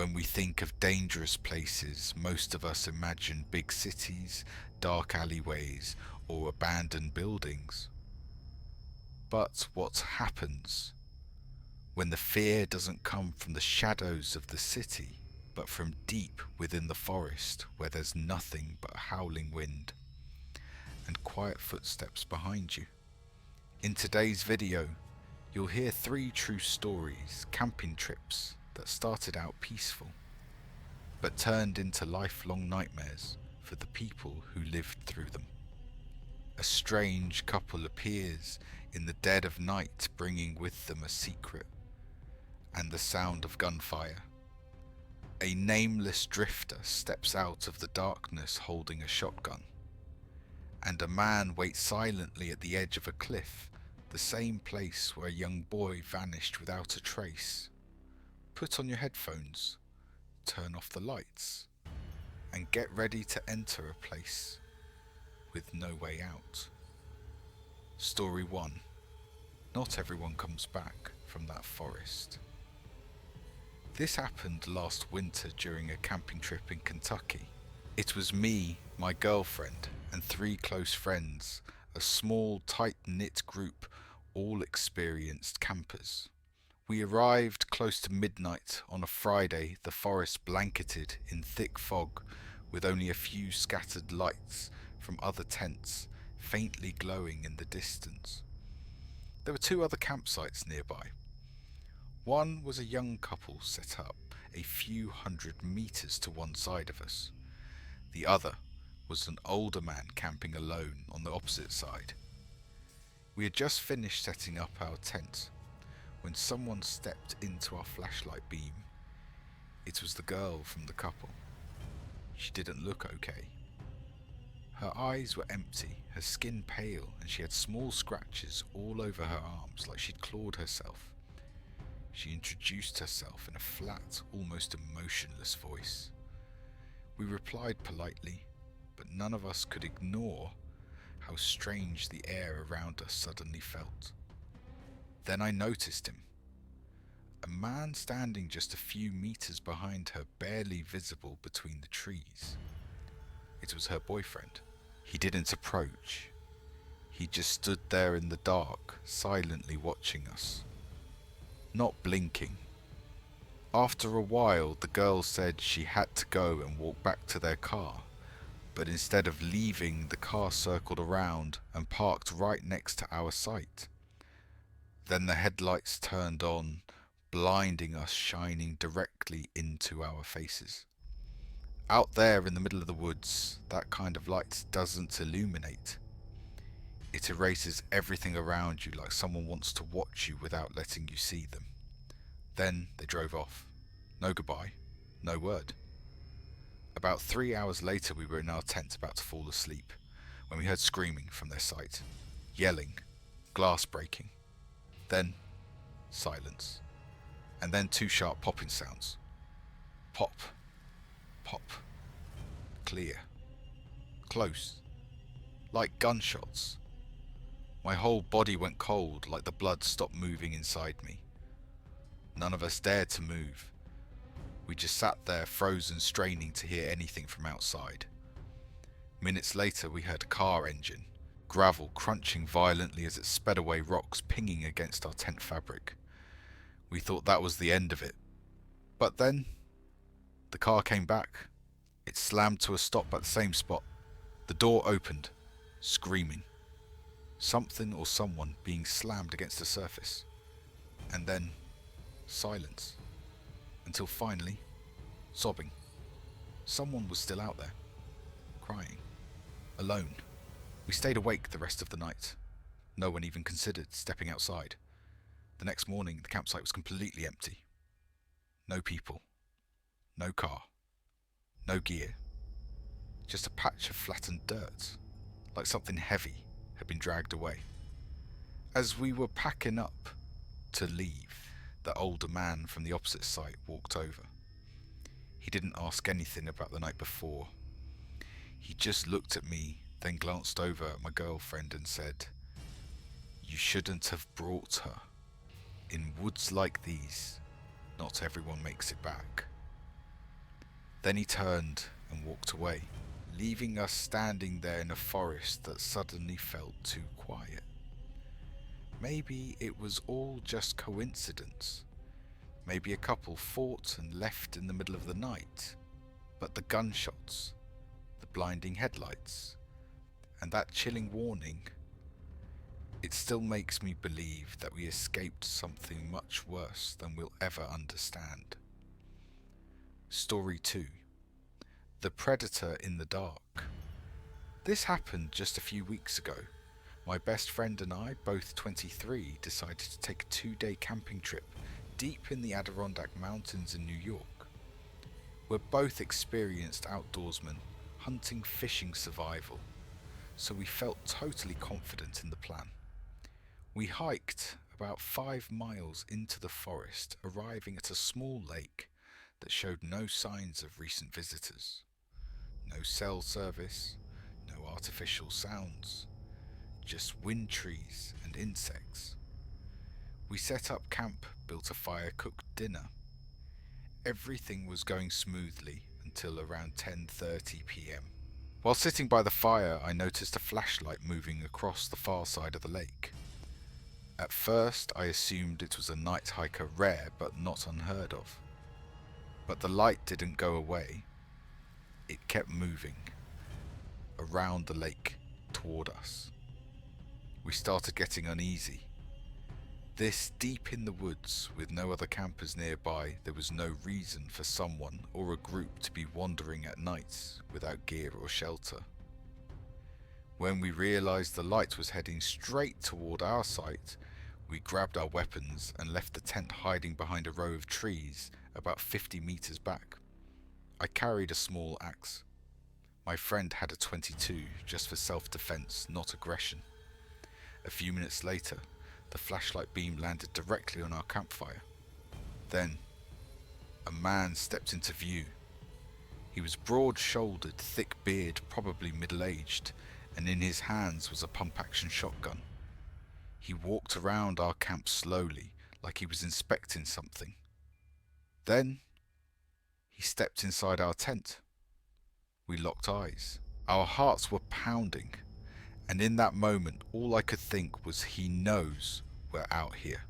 When we think of dangerous places, most of us imagine big cities, dark alleyways, or abandoned buildings. But what happens when the fear doesn't come from the shadows of the city, but from deep within the forest where there's nothing but a howling wind and quiet footsteps behind you? In today's video, you'll hear 3 true stories, camping trips that started out peaceful, but turned into lifelong nightmares for the people who lived through them. A strange couple appears in the dead of night, bringing with them a secret and the sound of gunfire. A nameless drifter steps out of the darkness holding a shotgun, and a man waits silently at the edge of a cliff, the same place where a young boy vanished without a trace. Put on your headphones, turn off the lights, and get ready to enter a place with no way out. Story 1. Not everyone comes back from that forest. This happened last winter during a camping trip in Kentucky. It was me, my girlfriend, and 3 close friends, a small, tight-knit group, all experienced campers. We arrived close to midnight on a Friday, the forest blanketed in thick fog, with only a few scattered lights from other tents faintly glowing in the distance. There were 2 other campsites nearby. One was a young couple set up a few hundred meters to one side of us. The other was an older man camping alone on the opposite side. We had just finished setting up our tent when someone stepped into our flashlight beam. It was the girl from the couple. She didn't look okay. Her eyes were empty, her skin pale, and she had small scratches all over her arms like she'd clawed herself. She introduced herself in a flat, almost emotionless voice. We replied politely, but none of us could ignore how strange the air around us suddenly felt. Then I noticed him. A man standing just a few meters behind her, barely visible between the trees. It was her boyfriend. He didn't approach. He just stood there in the dark, silently watching us, not blinking. After a while, the girl said she had to go and walk back to their car, but instead of leaving, the car circled around and parked right next to our site. Then the headlights turned on, blinding us, shining directly into our faces. Out there in the middle of the woods, that kind of light doesn't illuminate. It erases everything around you, like someone wants to watch you without letting you see them. Then they drove off. No goodbye, no word. About 3 hours later, we were in our tent about to fall asleep when we heard screaming from their site, yelling, glass breaking. Then silence, and then 2 sharp popping sounds. Pop, pop, clear, close, like gunshots. My whole body went cold, like the blood stopped moving inside me. None of us dared to move. We just sat there, frozen, straining to hear anything from outside. Minutes later, we heard a car engine, gravel crunching violently as it sped away, rocks pinging against our tent fabric. We thought that was the end of it. But then, the car came back. It slammed to a stop at the same spot. The door opened, screaming. Something or someone being slammed against the surface. And then, silence. Until finally, sobbing. Someone was still out there, crying, alone. We stayed awake the rest of the night. No one even considered stepping outside. The next morning, the campsite was completely empty. No people, no car, no gear. Just a patch of flattened dirt, like something heavy had been dragged away. As we were packing up to leave, the older man from the opposite site walked over. He didn't ask anything about the night before. He just looked at me, then glanced over at my girlfriend and said, "You shouldn't have brought her. In woods like these, not everyone makes it back." Then he turned and walked away, leaving us standing there in a forest that suddenly felt too quiet. Maybe it was all just coincidence. Maybe a couple fought and left in the middle of the night. But the gunshots, the blinding headlights, and that chilling warning, it still makes me believe that we escaped something much worse than we'll ever understand. Story 2. The Predator in the Dark. This happened just a few weeks ago. My best friend and I, both 23, decided to take a 2-day camping trip deep in the Adirondack Mountains in New York. We're both experienced outdoorsmen, hunting, fishing, survival, so we felt totally confident in the plan. We hiked about 5 miles into the forest, arriving at a small lake that showed no signs of recent visitors. No cell service, no artificial sounds, just wind trees and insects. We set up camp, built a fire, cooked dinner. Everything was going smoothly until around 10:30 p.m. While sitting by the fire, I noticed a flashlight moving across the far side of the lake. At first, I assumed it was a night hiker, rare but not unheard of. But the light didn't go away. It kept moving around the lake toward us. We started getting uneasy. This deep in the woods, with no other campers nearby, there was no reason for someone or a group to be wandering at nights without gear or shelter. When we realized the light was heading straight toward our site, we grabbed our weapons and left the tent hiding behind a row of trees about 50 meters back. I carried a small axe. My friend had a .22 just for self-defense, not aggression. A few minutes later, the flashlight beam landed directly on our campfire. Then, a man stepped into view. He was broad-shouldered, thick beard, probably middle-aged, and in his hands was a pump-action shotgun. He walked around our camp slowly, like he was inspecting something. Then, he stepped inside our tent. We locked eyes. Our hearts were pounding, and in that moment, all I could think was, he knows we're out here.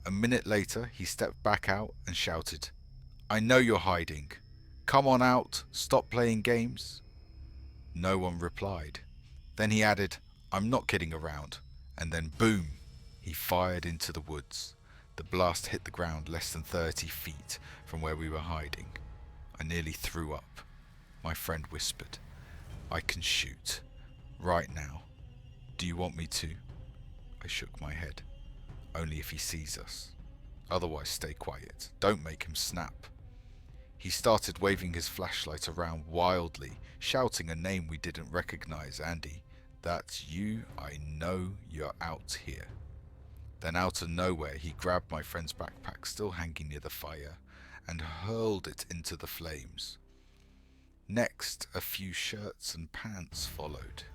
A minute later, he stepped back out and shouted, "I know you're hiding. Come on out, stop playing games." No one replied. Then he added, "I'm not kidding around." And then boom, he fired into the woods. The blast hit the ground less than 30 feet from where we were hiding. I nearly threw up. My friend whispered, "I can shoot. Right now. Do you want me to?" I shook my head. "Only if he sees us. Otherwise stay quiet. Don't make him snap." He started waving his flashlight around wildly, shouting a name we didn't recognize. "Andy, that's you. I know you're out here." Then out of nowhere, he grabbed my friend's backpack, still hanging near the fire, and hurled it into the flames. Next, a few shirts and pants followed.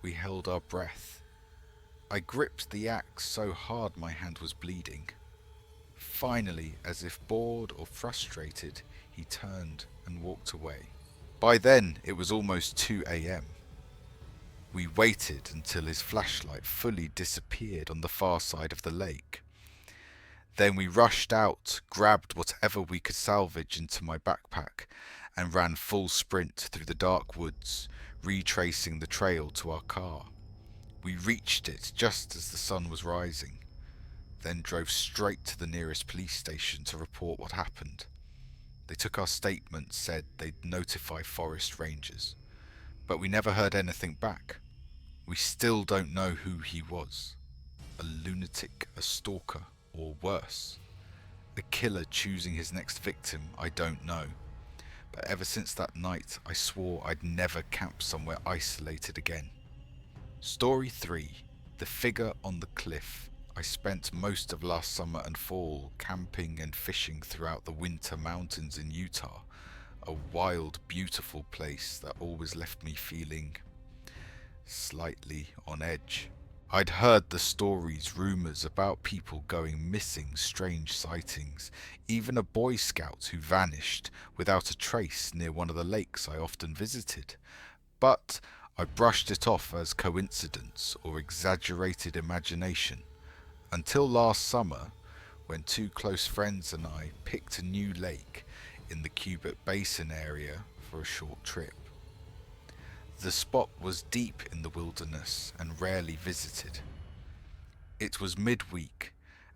We held our breath. I gripped the axe so hard my hand was bleeding. Finally, as if bored or frustrated, he turned and walked away. By then, it was almost 2 a.m. We waited until his flashlight fully disappeared on the far side of the lake. Then we rushed out, grabbed whatever we could salvage into my backpack, and ran full sprint through the dark woods, retracing the trail to our car. We reached it just as the sun was rising, then drove straight to the nearest police station to report what happened. They took our statement, said they'd notify forest rangers, but we never heard anything back. We still don't know who he was. A lunatic, a stalker, or worse. A killer choosing his next victim, I don't know. But ever since that night, I swore I'd never camp somewhere isolated again. Story 3. The Figure on the Cliff. I spent most of last summer and fall camping and fishing throughout the winter mountains in Utah. A wild, beautiful place that always left me feeling slightly on edge. I'd heard the stories, rumours about people going missing, strange sightings, even a Boy Scout who vanished without a trace near one of the lakes I often visited. But I brushed it off as coincidence or exaggerated imagination, until last summer when two close friends and I picked a new lake in the Cubit Basin area for a short trip. The spot was deep in the wilderness and rarely visited. It was midweek,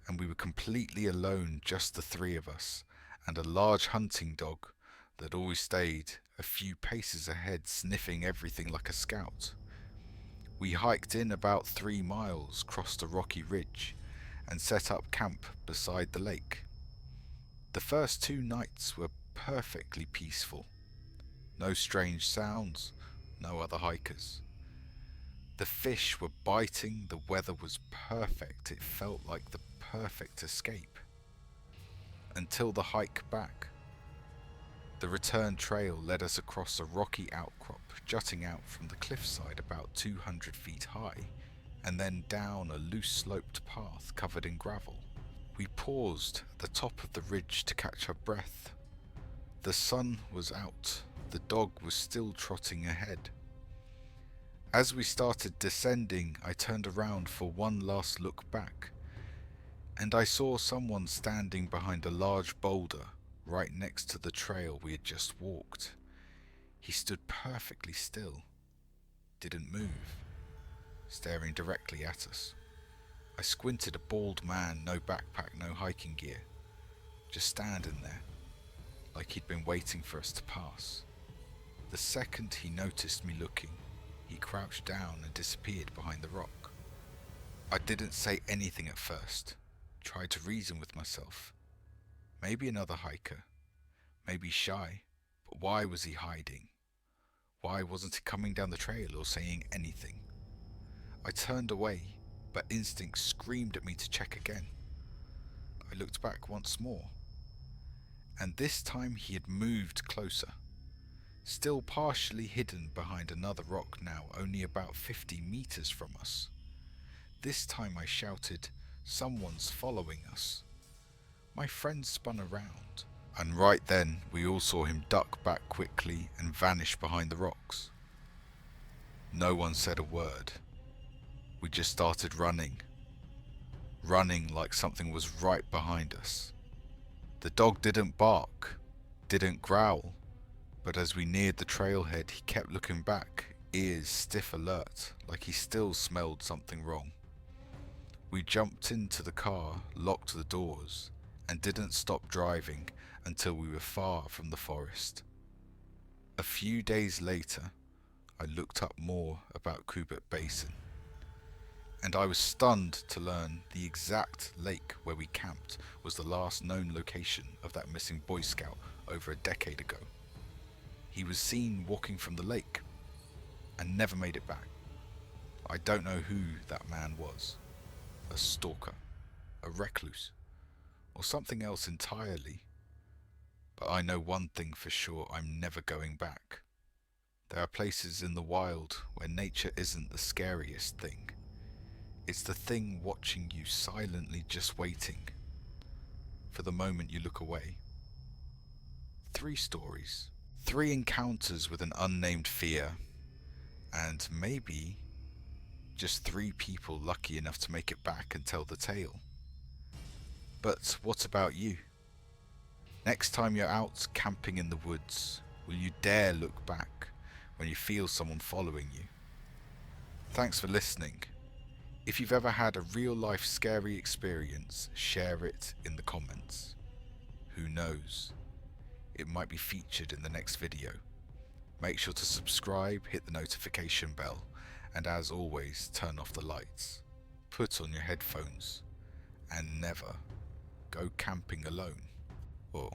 and we were completely alone, just the three of us, and a large hunting dog that always stayed a few paces ahead, sniffing everything like a scout. We hiked in about 3 miles, crossed a rocky ridge, and set up camp beside the lake. The first 2 nights were perfectly peaceful. No strange sounds, no other hikers. The fish were biting, the weather was perfect, it felt like the perfect escape. Until the hike back. The return trail led us across a rocky outcrop jutting out from the cliffside about 200 feet high, and then down a loose sloped path covered in gravel. We paused at the top of the ridge to catch our breath. The sun was out, the dog was still trotting ahead. As we started descending, I turned around for one last look back, and I saw someone standing behind a large boulder right next to the trail we had just walked. He stood perfectly still, didn't move, staring directly at us. I squinted. A bald man, no backpack, no hiking gear, just standing there, like he'd been waiting for us to pass. The second he noticed me looking, he crouched down and disappeared behind the rock. I didn't say anything at first, tried to reason with myself. Maybe another hiker, maybe shy, but why was he hiding? Why wasn't he coming down the trail or saying anything? I turned away, but instinct screamed at me to check again. I looked back once more, and this time he had moved closer, still partially hidden behind another rock now only about 50 meters from us. This time I shouted, "Someone's following us." My friend spun around, and right then we all saw him duck back quickly and vanish behind the rocks. No one said a word. We just started running like something was right behind us. The dog didn't bark, didn't growl, but as we neared the trailhead he kept looking back, ears stiff alert, like he still smelled something wrong. We jumped into the car, locked the doors, and didn't stop driving until we were far from the forest. A few days later, I looked up more about Cubit Basin, and I was stunned to learn the exact lake where we camped was the last known location of that missing Boy Scout over a decade ago. He was seen walking from the lake and never made it back. I don't know who that man was. A stalker, a recluse, or something else entirely. But I know one thing for sure, I'm never going back. There are places in the wild where nature isn't the scariest thing. It's the thing watching you silently, just waiting for the moment you look away. 3 stories, 3 encounters with an unnamed fear, and maybe just 3 people lucky enough to make it back and tell the tale. But what about you? Next time you're out camping in the woods, will you dare look back when you feel someone following you? Thanks for listening. If you've ever had a real-life scary experience, share it in the comments. Who knows? It might be featured in the next video. Make sure to subscribe, hit the notification bell, and as always, turn off the lights. Put on your headphones, and never go camping alone. Or